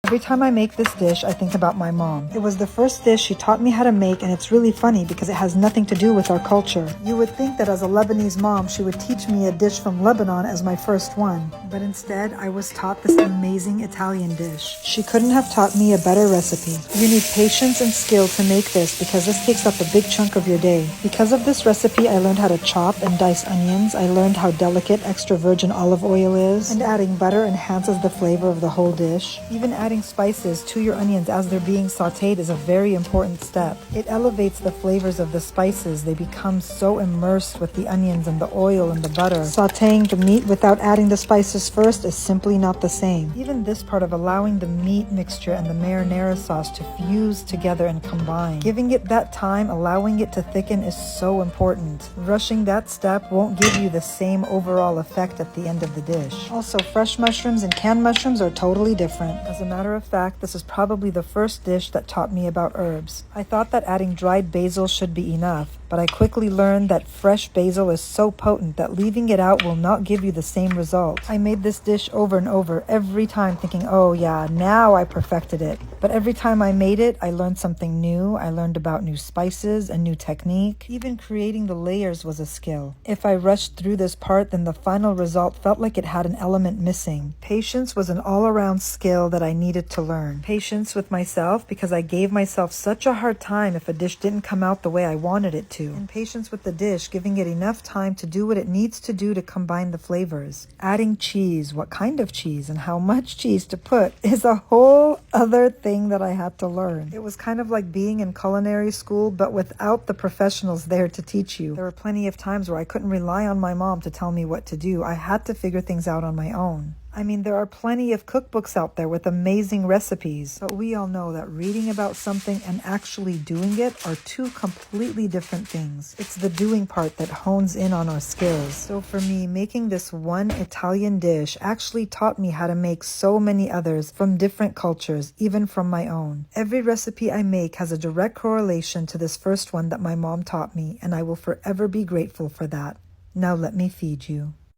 Every time I make this dish, I think about my mom. It was the first dish she taught me how to make, and it's really funny because it has nothing to do with our culture. You would think that as a Lebanese mom, she would teach me a dish from Lebanon as my first one. But instead, I was taught this amazing Italian dish. She couldn't have taught me a better recipe. You need patience and skill to make this because this takes up a big chunk of your day. Because of this recipe, I learned how to chop and dice onions. I learned how delicate extra virgin olive oil is, and adding butter enhances the flavor of the whole dish. Even adding spices to your onions as they're being sauteed is a very important step. It elevates the flavors of the spices. They become so immersed with the onions and the oil and the butter. Sauteing the meat without adding the spices first is simply not the same. Even this part of allowing the meat mixture and the marinara sauce to fuse together and combine, giving it that time, allowing it to thicken is so important. Rushing that step won't give you the same overall effect at the end of the dish. Also, fresh mushrooms and canned mushrooms are totally different. As a matter of fact, this is probably the first dish that taught me about herbs. I thought that adding dried basil should be enough, but I quickly learned that fresh basil is so potent that leaving it out will not give you the same result. I made this dish over and over every time thinking, oh yeah, now I perfected it. But every time I made it, I learned something new. I learned about new spices, a new technique. Even creating the layers was a skill. If I rushed through this part, then the final result felt like it had an element missing. Patience was an all-around skill that I needed to learn. Patience with myself because I gave myself such a hard time if a dish didn't come out the way I wanted it to. And patience with the dish, giving it enough time to do what it needs to do to combine the flavors. Adding cheese, what kind of cheese and how much cheese to put is a whole other thing that I had to learn. It was kind of like being in culinary school, but without the professionals there to teach you. There were plenty of times where I couldn't rely on my mom to tell me what to do. I had to figure things out on my own. I mean, there are plenty of cookbooks out there with amazing recipes, but we all know that reading about something and actually doing it are two completely different things. It's the doing part that hones in on our skills. So for me, making this one Italian dish actually taught me how to make so many others from different cultures, even from my own. Every recipe I make has a direct correlation to this first one that my mom taught me, and I will forever be grateful for that. Now let me feed you.